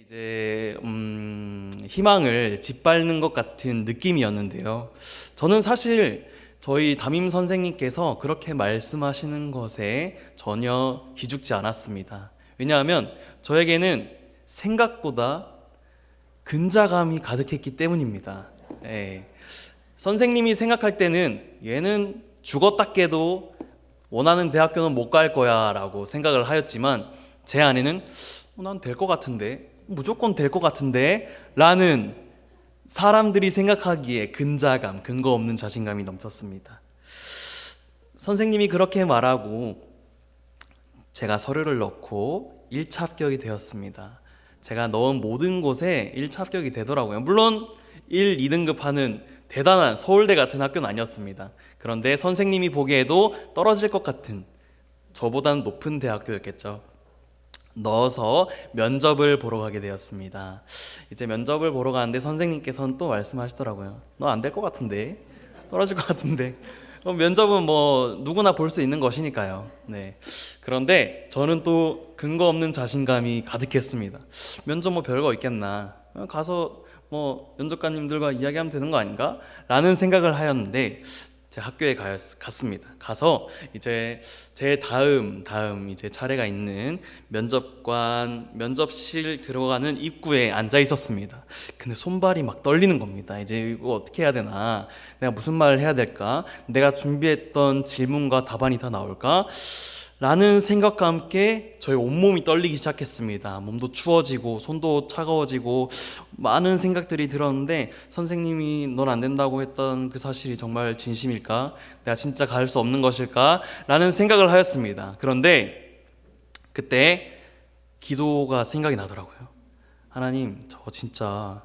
이제 희망을 짓밟는 것 같은 느낌이었는데요. 저는 사실 저희 담임 선생님께서 그렇게 말씀하시는 것에 전혀 기죽지 않았습니다. 왜냐하면 저에게는 생각보다 근자감이 가득했기 때문입니다. 예. 선생님이 생각할 때는 얘는 죽었다 깨도 원하는 대학교는 못 갈 거야 라고 생각을 하였지만, 제 안에는 난 될 것 같은데, 무조건 될 것 같은데 라는 사람들이 생각하기에 근자감, 근거 없는 자신감이 넘쳤습니다. 선생님이 그렇게 말하고 제가 서류를 넣고 1차 합격이 되었습니다. 제가 넣은 모든 곳에 1차 합격이 되더라고요. 물론 1, 2등급 하는 대단한 서울대 같은 학교는 아니었습니다. 그런데 선생님이 보기에도 떨어질 것 같은, 저보다는 높은 대학교였겠죠. 넣어서 면접을 보러 가게 되었습니다. 이제 면접을 보러 가는데 선생님께서는 또 말씀하시더라고요. 너 안 될 것 같은데, 떨어질 것 같은데. 면접은 뭐 누구나 볼 수 있는 것이니까요. 네. 그런데 저는 또 근거 없는 자신감이 가득했습니다. 면접 뭐 별거 있겠나, 가서 뭐 면접관님들과 이야기하면 되는 거 아닌가? 라는 생각을 하였는데, 제 학교에 갔습니다. 가서 이제 제 다음 이제 차례가 있는 면접실 들어가는 입구에 앉아 있었습니다. 근데 손발이 막 떨리는 겁니다. 이제 이거 어떻게 해야 되나? 내가 무슨 말을 해야 될까? 내가 준비했던 질문과 답안이 다 나올까? 라는 생각과 함께 저의 온몸이 떨리기 시작했습니다. 몸도 추워지고 손도 차가워지고 많은 생각들이 들었는데, 선생님이 넌 안 된다고 했던 그 사실이 정말 진심일까? 내가 진짜 갈 수 없는 것일까? 라는 생각을 하였습니다. 그런데 그때 기도가 생각이 나더라고요. 하나님, 저 진짜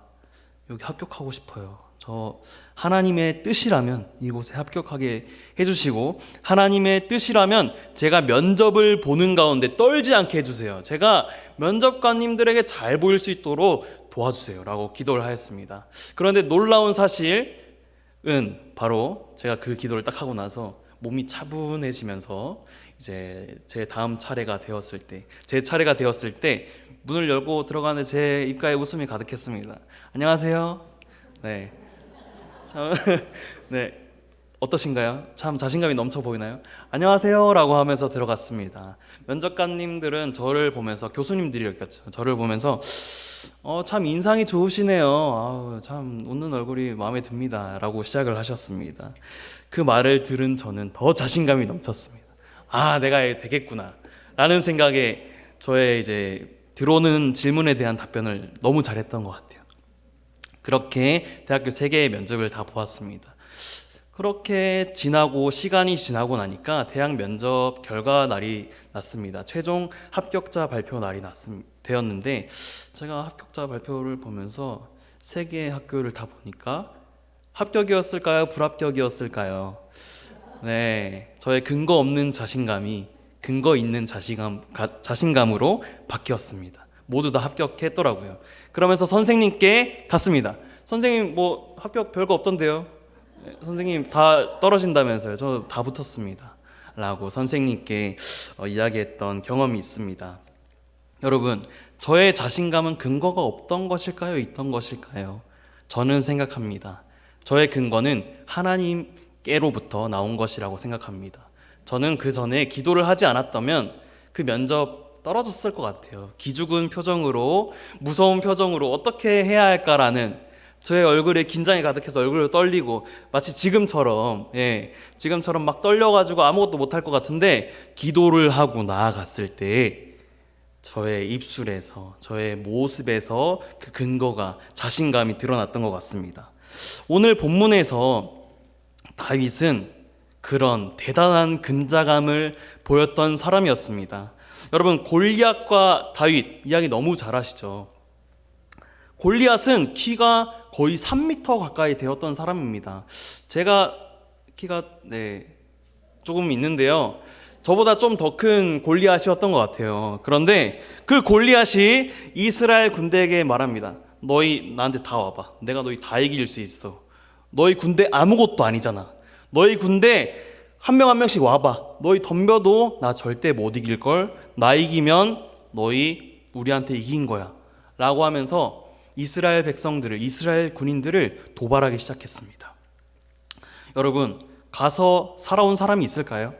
여기 합격하고 싶어요. 저 하나님의 뜻이라면 이곳에 합격하게 해주시고, 하나님의 뜻이라면 제가 면접을 보는 가운데 떨지 않게 해주세요. 제가 면접관님들에게 잘 보일 수 있도록 도와주세요 라고 기도를 하였습니다. 그런데 놀라운 사실은 바로 제가 그 기도를 딱 하고 나서 몸이 차분해지면서 이제 제 다음 차례가 되었을 때 문을 열고 들어가는데 제 입가에 웃음이 가득했습니다. 안녕하세요. 네. 참, 네. 어떠신가요? 참 자신감이 넘쳐 보이나요? 안녕하세요 라고 하면서 들어갔습니다. 면접관님들은 저를 보면서, 교수님들이었겠죠. 저를 보면서 참 인상이 좋으시네요. 아우, 참 웃는 얼굴이 마음에 듭니다 라고 시작을 하셨습니다. 그 말을 들은 저는 더 자신감이 넘쳤습니다. 아, 내가 되겠구나 라는 생각에 저의 이제 들어오는 질문에 대한 답변을 너무 잘했던 것 같아요. 그렇게 대학교 3개의 면접을 다 보았습니다. 그렇게 시간이 지나고 나니까 대학 면접 결과 날이 났습니다. 최종 합격자 발표 날이 되었는데, 제가 합격자 발표를 보면서 3개의 학교를 다 보니까 합격이었을까요? 불합격이었을까요? 네, 저의 근거 없는 자신감이 근거 있는 자신감으로 바뀌었습니다. 모두 다 합격했더라고요. 그러면서 선생님께 갔습니다. 선생님, 뭐 합격 별거 없던데요? 선생님 다 떨어진다면서요? 저 다 붙었습니다 라고 선생님께 이야기했던 경험이 있습니다. 여러분, 저의 자신감은 근거가 없던 것일까요? 있던 것일까요? 저는 생각합니다. 저의 근거는 하나님께로부터 나온 것이라고 생각합니다. 저는 그 전에 기도를 하지 않았다면 그 면접 떨어졌을 것 같아요. 기죽은 표정으로, 무서운 표정으로 어떻게 해야 할까라는, 저의 얼굴에 긴장이 가득해서 얼굴이 떨리고, 마치 지금처럼 막 떨려가지고 아무것도 못할 것 같은데, 기도를 하고 나아갔을 때 저의 입술에서, 저의 모습에서 그 근거가, 자신감이 드러났던 것 같습니다. 오늘 본문에서 다윗은 그런 대단한 근자감을 보였던 사람이었습니다. 여러분, 골리앗과 다윗 이야기 너무 잘 아시죠? 골리앗은 키가 거의 3m 가까이 되었던 사람입니다. 제가 키가 조금 있는데요, 저보다 좀 더 큰 골리앗이었던 것 같아요. 그런데 그 골리앗이 이스라엘 군대에게 말합니다. 너희 나한테 다 와봐. 내가 너희 다 이길 수 있어. 너희 군대 아무것도 아니잖아. 너희 군대 한 명 한 명씩 와봐. 너희 덤벼도 나 절대 못 이길걸. 나 이기면 너희 우리한테 이긴 거야 라고 하면서 이스라엘 백성들을, 이스라엘 군인들을 도발하기 시작했습니다. 여러분, 가서 살아온 사람이 있을까요?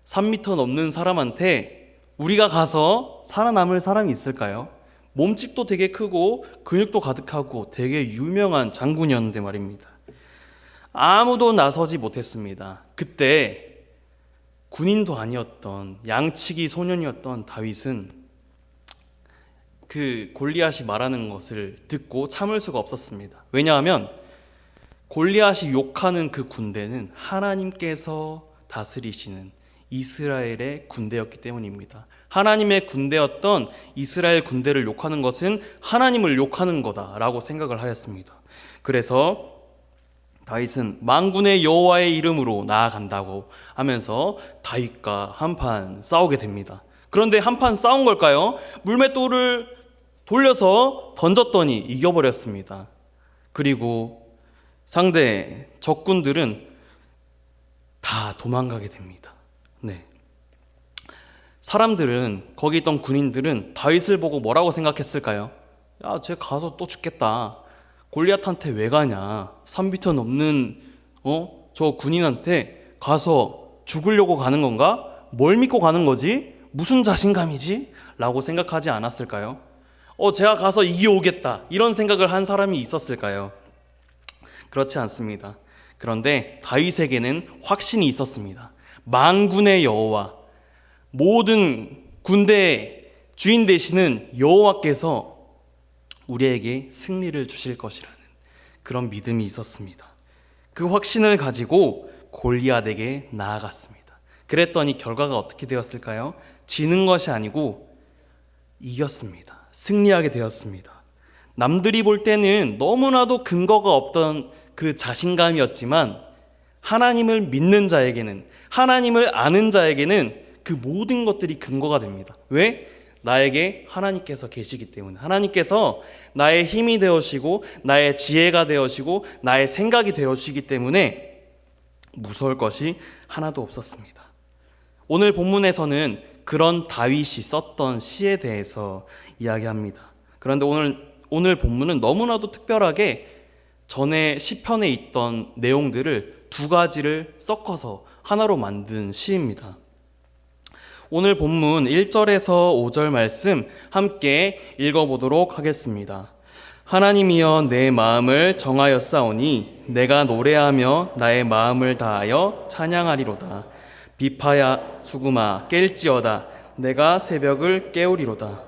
3m 넘는 사람한테 우리가 가서 살아남을 사람이 있을까요? 몸집도 되게 크고 근육도 가득하고 되게 유명한 장군이었는데 말입니다. 아무도 나서지 못했습니다. 그때 군인도 아니었던 양치기 소년이었던 다윗은 그 골리앗이 말하는 것을 듣고 참을 수가 없었습니다. 왜냐하면 골리앗이 욕하는 그 군대는 하나님께서 다스리시는 이스라엘의 군대였기 때문입니다. 하나님의 군대였던 이스라엘 군대를 욕하는 것은 하나님을 욕하는 거다라고 생각을 하였습니다. 그래서 다윗은 만군의 여호와의 이름으로 나아간다고 하면서 다윗과 한판 싸우게 됩니다. 그런데 한판 싸운 걸까요? 물맷돌을 돌려서 던졌더니 이겨버렸습니다. 그리고 상대 적군들은 다 도망가게 됩니다. 네. 사람들은, 거기 있던 군인들은 다윗을 보고 뭐라고 생각했을까요? 야, 쟤 가서 또 죽겠다. 골리앗한테 왜 가냐? 3m 넘는 저 군인한테 가서 죽으려고 가는 건가? 뭘 믿고 가는 거지? 무슨 자신감이지? 라고 생각하지 않았을까요? 제가 가서 이겨오겠다, 이런 생각을 한 사람이 있었을까요? 그렇지 않습니다. 그런데 다윗에게는 확신이 있었습니다. 만군의 여호와, 모든 군대의 주인 되시는 여호와께서 우리에게 승리를 주실 것이라는 그런 믿음이 있었습니다. 그 확신을 가지고 골리앗에게 나아갔습니다. 그랬더니 결과가 어떻게 되었을까요? 지는 것이 아니고 이겼습니다. 승리하게 되었습니다. 남들이 볼 때는 너무나도 근거가 없던 그 자신감이었지만 하나님을 믿는 자에게는, 하나님을 아는 자에게는 그 모든 것들이 근거가 됩니다. 왜? 나에게 하나님께서 계시기 때문에. 하나님께서 나의 힘이 되어시고 나의 지혜가 되어시고 나의 생각이 되어시기 때문에 무서울 것이 하나도 없었습니다. 오늘 본문에서는 그런 다윗이 썼던 시에 대해서 이야기합니다. 그런데 오늘 본문은 너무나도 특별하게 전에 시편에 있던 내용들을 두 가지를 섞어서 하나로 만든 시입니다. 오늘 본문 1절에서 5절 말씀 함께 읽어보도록 하겠습니다. 하나님이여 내 마음을 정하였사오니 내가 노래하며 나의 마음을 다하여 찬양하리로다. 비파야 수구마 깰지어다. 내가 새벽을 깨우리로다.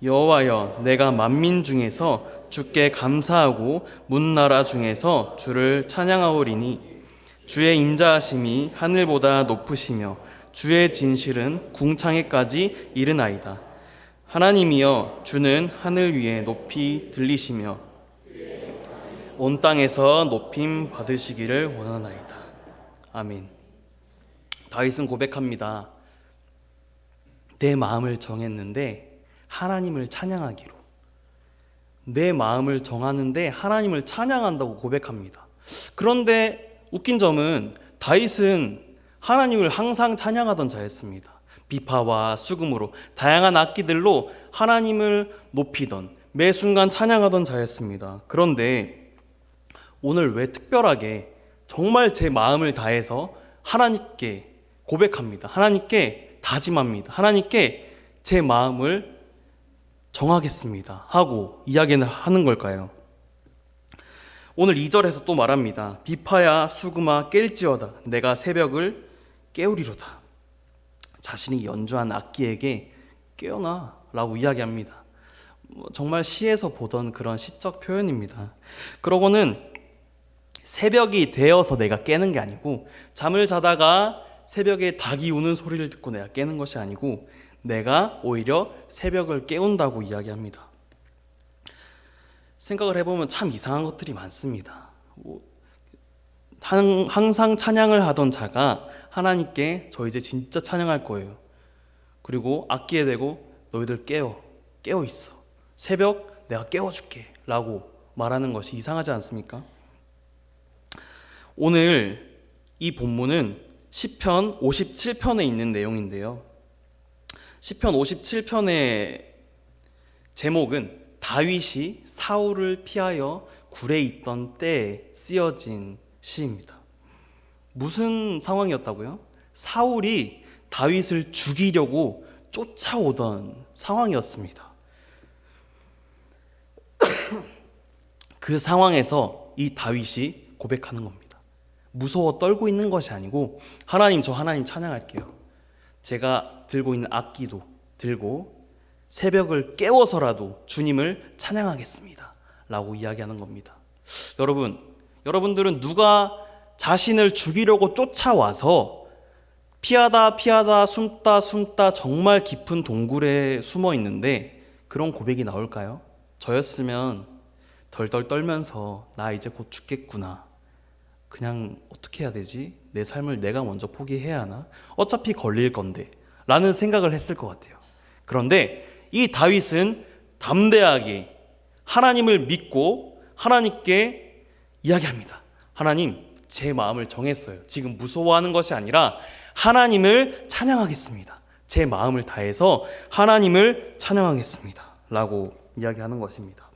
여호와여 내가 만민 중에서 주께 감사하고 문나라 중에서 주를 찬양하오리니 주의 인자하심이 하늘보다 높으시며 주의 진실은 궁창에까지 이르나이다. 하나님이여 주는 하늘 위에 높이 들리시며 온 땅에서 높임 받으시기를 원하나이다. 아멘. 다윗은 고백합니다. 내 마음을 정했는데 하나님을 찬양하기로. 내 마음을 정하는데 하나님을 찬양한다고 고백합니다. 그런데 웃긴 점은 다윗은 하나님을 항상 찬양하던 자였습니다. 비파와 수금으로 다양한 악기들로 하나님을 높이던, 매 순간 찬양하던 자였습니다. 그런데 오늘 왜 특별하게 정말 제 마음을 다해서 하나님께 고백합니다. 하나님께 다짐합니다. 하나님께 제 마음을 정하겠습니다 하고 이야기를 하는 걸까요? 오늘 2절에서 또 말합니다. 비파야 수금아 깰지어다. 내가 새벽을 깨우리로다. 자신이 연주한 악기에게 깨어나 라고 이야기합니다. 정말 시에서 보던 그런 시적 표현입니다. 그러고는 새벽이 되어서 내가 깨는 게 아니고, 잠을 자다가 새벽에 닭이 우는 소리를 듣고 내가 깨는 것이 아니고 내가 오히려 새벽을 깨운다고 이야기합니다. 생각을 해보면 참 이상한 것들이 많습니다. 항상 찬양을 하던 자가 하나님께 저 이제 진짜 찬양할 거예요. 그리고 악기에 대고 너희들 깨어 있어. 새벽 내가 깨워줄게 라고 말하는 것이 이상하지 않습니까? 오늘 이 본문은 시편 57편에 있는 내용인데요. 시편 57편의 제목은 다윗이 사울을 피하여 굴에 있던 때에 쓰여진 시입니다. 무슨 상황이었다고요? 사울이 다윗을 죽이려고 쫓아오던 상황이었습니다. 그 상황에서 이 다윗이 고백하는 겁니다. 무서워 떨고 있는 것이 아니고, 하나님, 저 하나님 찬양할게요. 제가 들고 있는 악기도 들고 새벽을 깨워서라도 주님을 찬양하겠습니다 라고 이야기하는 겁니다. 여러분들은 누가 자신을 죽이려고 쫓아와서 피하다 숨다 정말 깊은 동굴에 숨어 있는데 그런 고백이 나올까요? 저였으면 덜덜 떨면서 나 이제 곧 죽겠구나, 그냥 어떻게 해야 되지? 내 삶을 내가 먼저 포기해야 하나? 어차피 걸릴 건데 라는 생각을 했을 것 같아요. 그런데 이 다윗은 담대하게 하나님을 믿고 하나님께 이야기합니다. 하나님, 제 마음을 정했어요. 지금 무서워하는 것이 아니라 하나님을 찬양하겠습니다. 제 마음을 다해서 하나님을 찬양하겠습니다 라고 이야기하는 것입니다.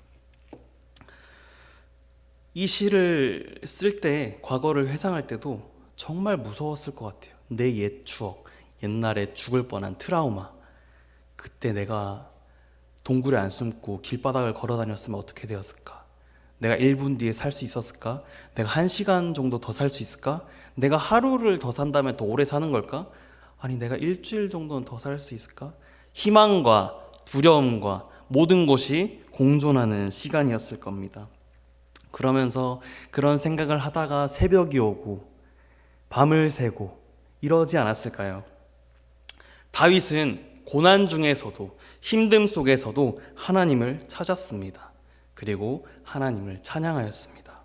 이 시를 쓸 때, 과거를 회상할 때도 정말 무서웠을 것 같아요. 내 옛 추억, 옛날에 죽을 뻔한 트라우마, 그때 내가 동굴에 안 숨고 길바닥을 걸어 다녔으면 어떻게 되었을까? 내가 1분 뒤에 살 수 있었을까? 내가 1시간 정도 더 살 수 있을까? 내가 하루를 더 산다면 더 오래 사는 걸까? 아니, 내가 일주일 정도는 더 살 수 있을까? 희망과 두려움과 모든 것이 공존하는 시간이었을 겁니다. 그러면서 그런 생각을 하다가 새벽이 오고 밤을 새고 이러지 않았을까요? 다윗은 고난 중에서도, 힘듦 속에서도 하나님을 찾았습니다. 그리고 하나님을 찬양하였습니다.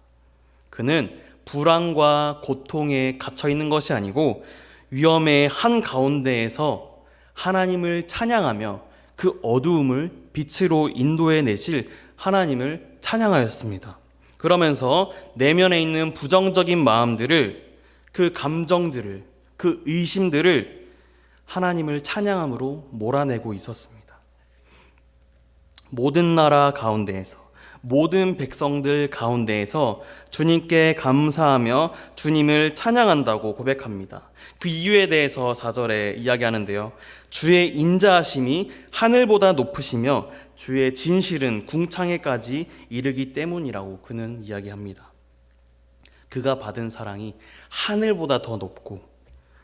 그는 불안과 고통에 갇혀 있는 것이 아니고 위험의 한가운데에서 하나님을 찬양하며 그 어두움을 빛으로 인도해 내실 하나님을 찬양하였습니다. 그러면서 내면에 있는 부정적인 마음들을, 그 감정들을, 그 의심들을 하나님을 찬양함으로 몰아내고 있었습니다. 모든 나라 가운데에서, 모든 백성들 가운데에서 주님께 감사하며 주님을 찬양한다고 고백합니다. 그 이유에 대해서 4절에 이야기하는데요. 주의 인자하심이 하늘보다 높으시며 주의 진실은 궁창에까지 이르기 때문이라고 그는 이야기합니다. 그가 받은 사랑이 하늘보다 더 높고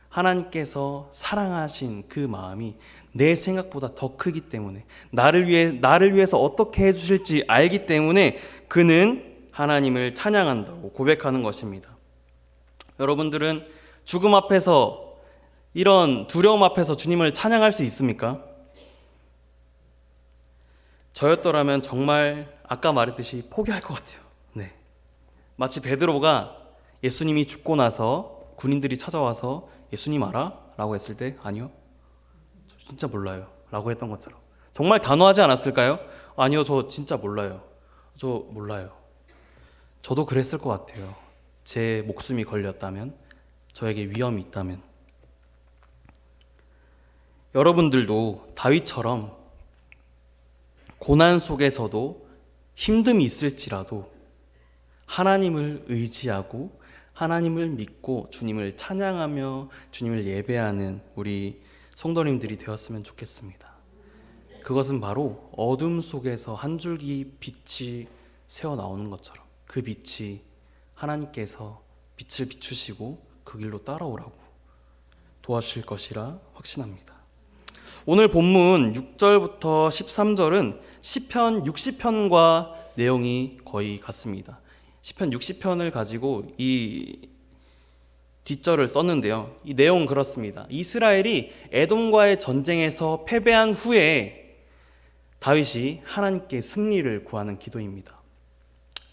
하나님께서 사랑하신 그 마음이 내 생각보다 더 크기 때문에, 나를 위해서 어떻게 해주실지 알기 때문에 그는 하나님을 찬양한다고 고백하는 것입니다. 여러분들은 죽음 앞에서, 이런 두려움 앞에서 주님을 찬양할 수 있습니까? 저였더라면 정말 아까 말했듯이 포기할 것 같아요. 네. 마치 베드로가 예수님이 죽고 나서 군인들이 찾아와서 예수님 알아? 라고 했을 때 아니요, 저 진짜 몰라요 라고 했던 것처럼 정말 단호하지 않았을까요? 아니요, 저 진짜 몰라요. 저 몰라요. 저도 그랬을 것 같아요. 제 목숨이 걸렸다면, 저에게 위험이 있다면. 여러분들도 다윗처럼 고난 속에서도 힘듦이 있을지라도 하나님을 의지하고 하나님을 믿고 주님을 찬양하며 주님을 예배하는 우리 성도님들이 되었으면 좋겠습니다. 그것은 바로 어둠 속에서 한 줄기 빛이 새어나오는 것처럼 그 빛이 하나님께서 빛을 비추시고 그 길로 따라오라고 도와주실 것이라 확신합니다. 오늘 본문 6절부터 13절은 시편 60편과 내용이 거의 같습니다. 시편 60편을 가지고 이 뒷절을 썼는데요. 이 내용은 그렇습니다. 이스라엘이 에돔과의 전쟁에서 패배한 후에 다윗이 하나님께 승리를 구하는 기도입니다.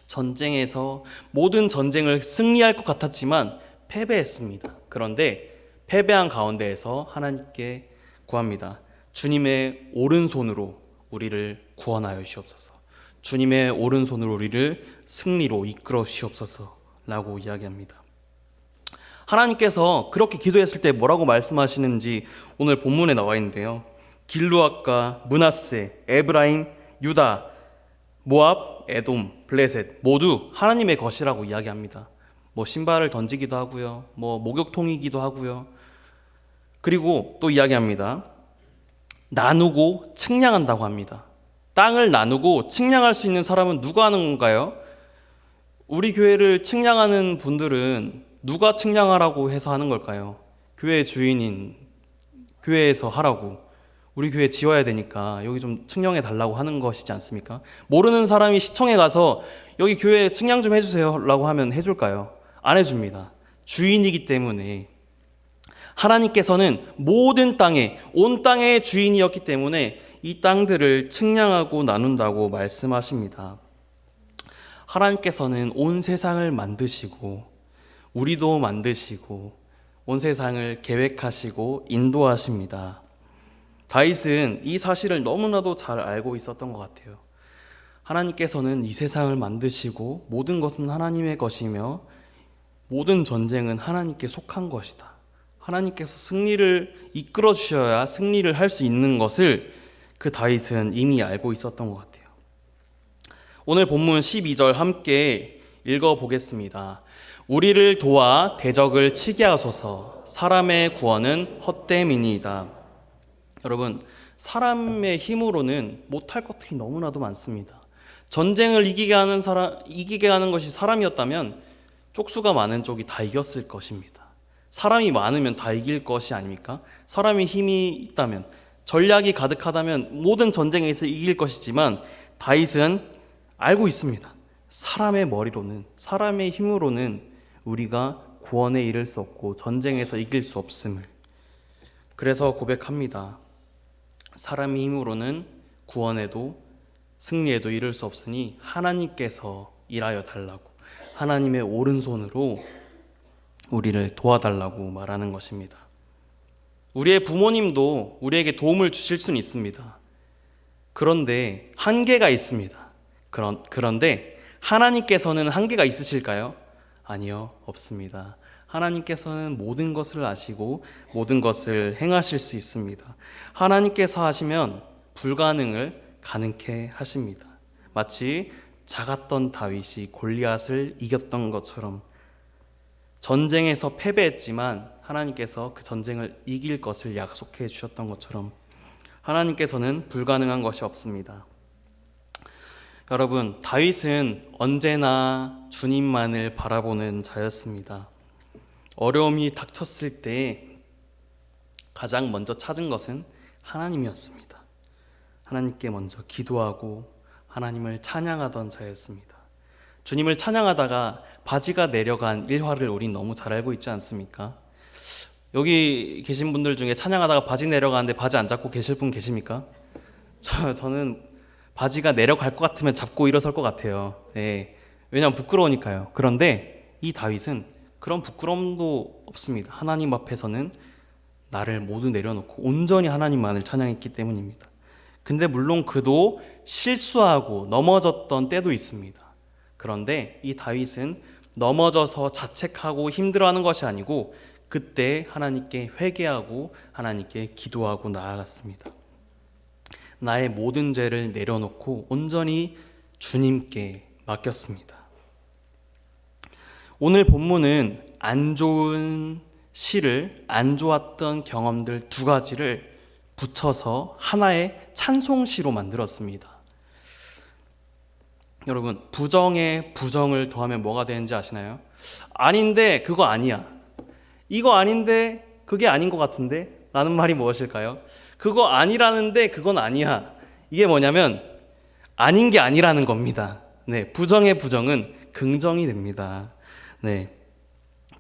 전쟁에서 모든 전쟁을 승리할 것 같았지만 패배했습니다. 그런데 패배한 가운데에서 하나님께 구합니다. 주님의 오른손으로 우리를 구원하여 주시옵소서. 주님의 오른손으로 우리를 승리로 이끌어 주시옵소서 라고 이야기합니다. 하나님께서 그렇게 기도했을 때 뭐라고 말씀하시는지 오늘 본문에 나와 있는데요. 길르앗과 므낫세, 에브라임, 유다 모압, 에돔, 블레셋 모두 하나님의 것이라고 이야기합니다. 뭐 신발을 던지기도 하고요. 뭐 목욕통이기도 하고요. 그리고 또 이야기합니다. 나누고 측량한다고 합니다. 땅을 나누고 측량할 수 있는 사람은 누가 하는 건가요? 우리 교회를 측량하는 분들은 누가 측량하라고 해서 하는 걸까요? 교회 주인인 교회에서 하라고. 우리 교회 지어야 되니까 여기 좀 측량해 달라고 하는 것이지 않습니까? 모르는 사람이 시청에 가서 여기 교회 측량 좀 해주세요 라고 하면 해줄까요? 안 해줍니다. 주인이기 때문에. 하나님께서는 모든 땅에, 온 땅의 주인이었기 때문에 이 땅들을 측량하고 나눈다고 말씀하십니다. 하나님께서는 온 세상을 만드시고 우리도 만드시고 온 세상을 계획하시고 인도하십니다. 다윗은 이 사실을 너무나도 잘 알고 있었던 것 같아요. 하나님께서는 이 세상을 만드시고 모든 것은 하나님의 것이며 모든 전쟁은 하나님께 속한 것이다. 하나님께서 승리를 이끌어 주셔야 승리를 할 수 있는 것을 그 다윗은 이미 알고 있었던 것 같아요. 오늘 본문 12절 함께 읽어보겠습니다. 우리를 도와 대적을 치게 하소서. 사람의 구원은 헛됨이니이다. 여러분, 사람의 힘으로는 못할 것들이 너무나도 많습니다. 전쟁을 이기게 하는 것이 사람이었다면 쪽수가 많은 쪽이 다 이겼을 것입니다. 사람이 많으면 다 이길 것이 아닙니까? 사람이 힘이 있다면, 전략이 가득하다면 모든 전쟁에서 이길 것이지만 다윗은 알고 있습니다. 사람의 머리로는, 사람의 힘으로는 우리가 구원에 이를 수 없고 전쟁에서 이길 수 없음을. 그래서 고백합니다. 사람의 힘으로는 구원에도 승리에도 이를 수 없으니 하나님께서 일하여 달라고, 하나님의 오른손으로 우리를 도와달라고 말하는 것입니다. 우리의 부모님도 우리에게 도움을 주실 수는 있습니다. 그런데 한계가 있습니다. 그런데 하나님께서는 한계가 있으실까요? 아니요, 없습니다. 하나님께서는 모든 것을 아시고 모든 것을 행하실 수 있습니다. 하나님께서 하시면 불가능을 가능케 하십니다. 마치 작았던 다윗이 골리앗을 이겼던 것처럼 전쟁에서 패배했지만 하나님께서 그 전쟁을 이길 것을 약속해 주셨던 것처럼 하나님께서는 불가능한 것이 없습니다. 여러분, 다윗은 언제나 주님만을 바라보는 자였습니다. 어려움이 닥쳤을 때 가장 먼저 찾은 것은 하나님이었습니다. 하나님께 먼저 기도하고 하나님을 찬양하던 자였습니다. 주님을 찬양하다가 바지가 내려간 일화를 우린 너무 잘 알고 있지 않습니까? 여기 계신 분들 중에 찬양하다가 바지 내려가는데 바지 안 잡고 계실 분 계십니까? 저는 바지가 내려갈 것 같으면 잡고 일어설 것 같아요. 네. 왜냐하면 부끄러우니까요. 그런데 이 다윗은 그런 부끄러움도 없습니다. 하나님 앞에서는 나를 모두 내려놓고 온전히 하나님만을 찬양했기 때문입니다. 근데 물론 그도 실수하고 넘어졌던 때도 있습니다. 그런데 이 다윗은 넘어져서 자책하고 힘들어하는 것이 아니고 그때 하나님께 회개하고 하나님께 기도하고 나아갔습니다. 나의 모든 죄를 내려놓고 온전히 주님께 맡겼습니다. 오늘 본문은 안 좋은 시를, 안 좋았던 경험들 두 가지를 붙여서 하나의 찬송시로 만들었습니다. 여러분, 부정에 부정을 더하면 뭐가 되는지 아시나요? 아닌데 그거 아니야. 이거 아닌데 그게 아닌 것 같은데? 라는 말이 무엇일까요? 그거 아니라는데 그건 아니야. 이게 뭐냐면 아닌 게 아니라는 겁니다. 네, 부정의 부정은 긍정이 됩니다. 네,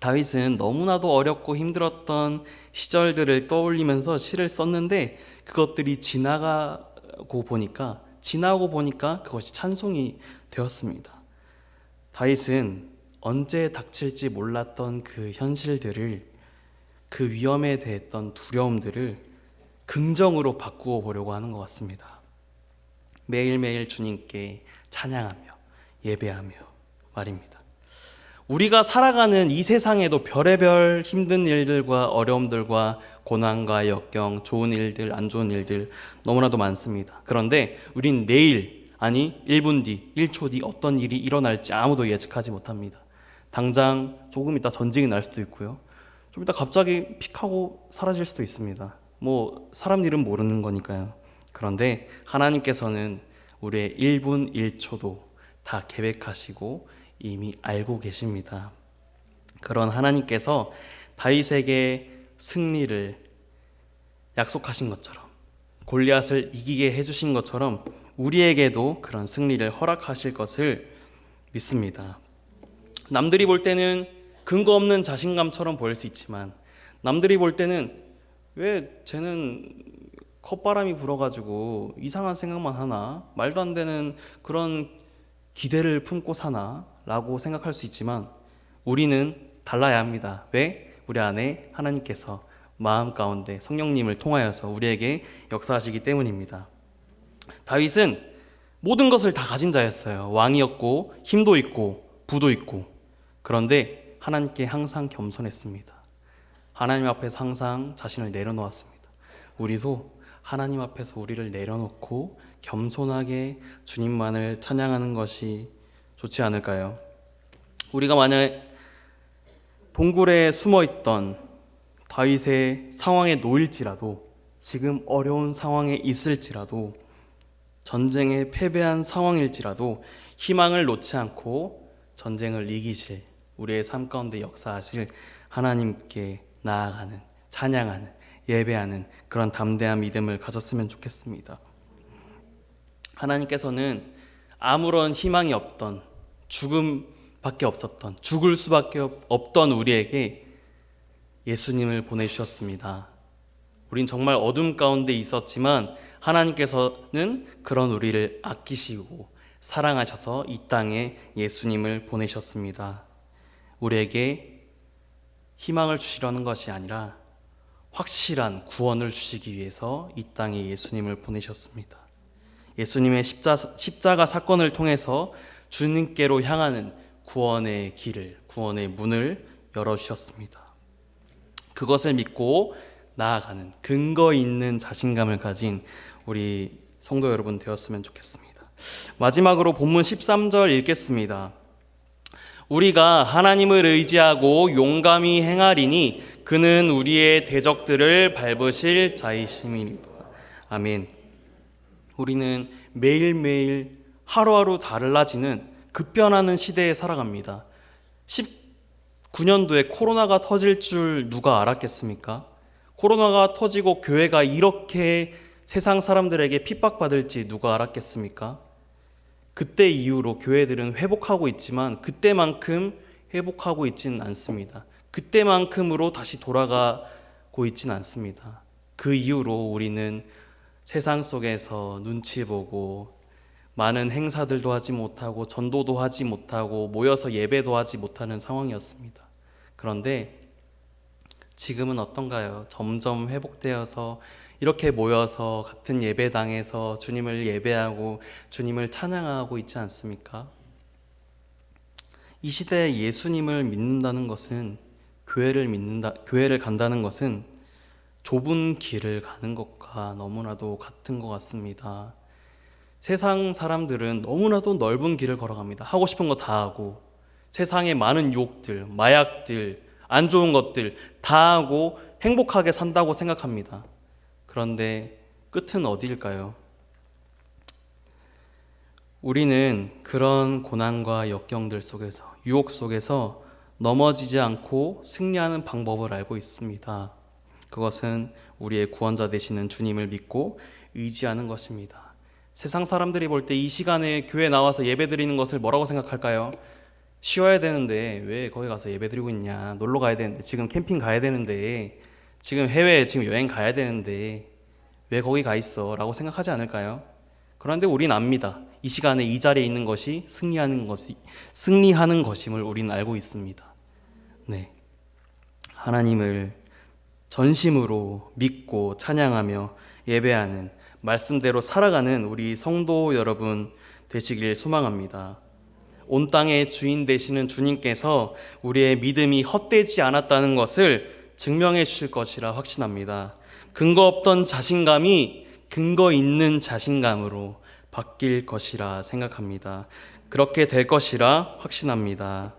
다윗은 너무나도 어렵고 힘들었던 시절들을 떠올리면서 시를 썼는데 그것들이 지나고 보니까 그것이 찬송이 되었습니다. 다윗은 언제 닥칠지 몰랐던 그 현실들을, 그 위험에 대했던 두려움들을 긍정으로 바꾸어 보려고 하는 것 같습니다. 매일매일 주님께 찬양하며 예배하며 말입니다. 우리가 살아가는 이 세상에도 별의별 힘든 일들과 어려움들과 고난과 역경, 좋은 일들, 안 좋은 일들 너무나도 많습니다. 그런데 우린 내일 아니 1분 뒤, 1초 뒤 어떤 일이 일어날지 아무도 예측하지 못합니다. 당장 조금 있다 전쟁이 날 수도 있고요. 좀 이따 갑자기 픽 하고 사라질 수도 있습니다. 뭐 사람 일은 모르는 거니까요. 그런데 하나님께서는 우리의 1분 1초도 다 계획하시고 이미 알고 계십니다. 그런 하나님께서 다윗에게 승리를 약속하신 것처럼, 골리앗을 이기게 해주신 것처럼 우리에게도 그런 승리를 허락하실 것을 믿습니다. 남들이 볼 때는 근거 없는 자신감처럼 보일 수 있지만, 남들이 볼 때는 왜 쟤는 컵바람이 불어가지고 이상한 생각만 하나, 말도 안 되는 그런 기대를 품고 사나 라고 생각할 수 있지만, 우리는 달라야 합니다. 왜? 우리 안에 하나님께서 마음 가운데 성령님을 통하여서 우리에게 역사하시기 때문입니다. 다윗은 모든 것을 다 가진 자였어요. 왕이었고 힘도 있고 부도 있고. 그런데 하나님께 항상 겸손했습니다. 하나님 앞에서 항상 자신을 내려놓았습니다. 우리도 하나님 앞에서 우리를 내려놓고 겸손하게 주님만을 찬양하는 것이 좋지 않을까요? 우리가 만약 동굴에 숨어있던 다윗의 상황에 놓일지라도, 지금 어려운 상황에 있을지라도, 전쟁에 패배한 상황일지라도 희망을 놓지 않고 전쟁을 이기실, 우리의 삶 가운데 역사하실 하나님께 나아가는, 찬양하는, 예배하는 그런 담대한 믿음을 가졌으면 좋겠습니다. 하나님께서는 아무런 희망이 없던, 죽음밖에 없었던, 죽을 수밖에 없던 우리에게 예수님을 보내주셨습니다. 우린 정말 어둠 가운데 있었지만 하나님께서는 그런 우리를 아끼시고 사랑하셔서 이 땅에 예수님을 보내셨습니다. 우리에게 희망을 주시려는 것이 아니라 확실한 구원을 주시기 위해서 이 땅에 예수님을 보내셨습니다. 예수님의 십자가 사건을 통해서 주님께로 향하는 구원의 길을, 구원의 문을 열어주셨습니다. 그것을 믿고 나아가는 근거 있는 자신감을 가진 우리 성도 여러분 되었으면 좋겠습니다. 마지막으로 본문 13절 읽겠습니다. 우리가 하나님을 의지하고 용감히 행하리니 그는 우리의 대적들을 밟으실 자이심이니이다. 아멘. 우리는 매일매일 하루하루 달라지는 급변하는 시대에 살아갑니다. 19년도에 코로나가 터질 줄 누가 알았겠습니까? 코로나가 터지고 교회가 이렇게 세상 사람들에게 핍박받을지 누가 알았겠습니까? 그때 이후로 교회들은 회복하고 있지만 그때만큼 회복하고 있지는 않습니다. 그때만큼으로 다시 돌아가고 있지는 않습니다. 그 이후로 우리는 세상 속에서 눈치 보고 많은 행사들도 하지 못하고 전도도 하지 못하고 모여서 예배도 하지 못하는 상황이었습니다. 그런데 지금은 어떤가요? 점점 회복되어서 이렇게 모여서 같은 예배당에서 주님을 예배하고 주님을 찬양하고 있지 않습니까? 이 시대에 예수님을 믿는다는 것은, 교회를 간다는 것은 좁은 길을 가는 것과 너무나도 같은 것 같습니다. 세상 사람들은 너무나도 넓은 길을 걸어갑니다. 하고 싶은 거 다 하고, 세상의 많은 유혹들, 마약들, 안 좋은 것들 다 하고 행복하게 산다고 생각합니다. 그런데 끝은 어디일까요? 우리는 그런 고난과 역경들 속에서, 유혹 속에서 넘어지지 않고 승리하는 방법을 알고 있습니다. 그것은 우리의 구원자 되시는 주님을 믿고 의지하는 것입니다. 세상 사람들이 볼 때 이 시간에 교회 나와서 예배드리는 것을 뭐라고 생각할까요? 쉬어야 되는데 왜 거기 가서 예배드리고 있냐, 놀러 가야 되는데, 지금 캠핑 가야 되는데, 지금 해외 지금 여행 가야 되는데 왜 거기 가 있어? 라고 생각하지 않을까요? 그런데 우린 압니다. 이 시간에 이 자리에 있는 것이 승리하는 것임을 우린 알고 있습니다. 네, 하나님을 전심으로 믿고 찬양하며 예배하는, 말씀대로 살아가는 우리 성도 여러분 되시길 소망합니다. 온 땅의 주인 되시는 주님께서 우리의 믿음이 헛되지 않았다는 것을 증명해 주실 것이라 확신합니다. 근거 없던 자신감이 근거 있는 자신감으로 바뀔 것이라 생각합니다. 그렇게 될 것이라 확신합니다.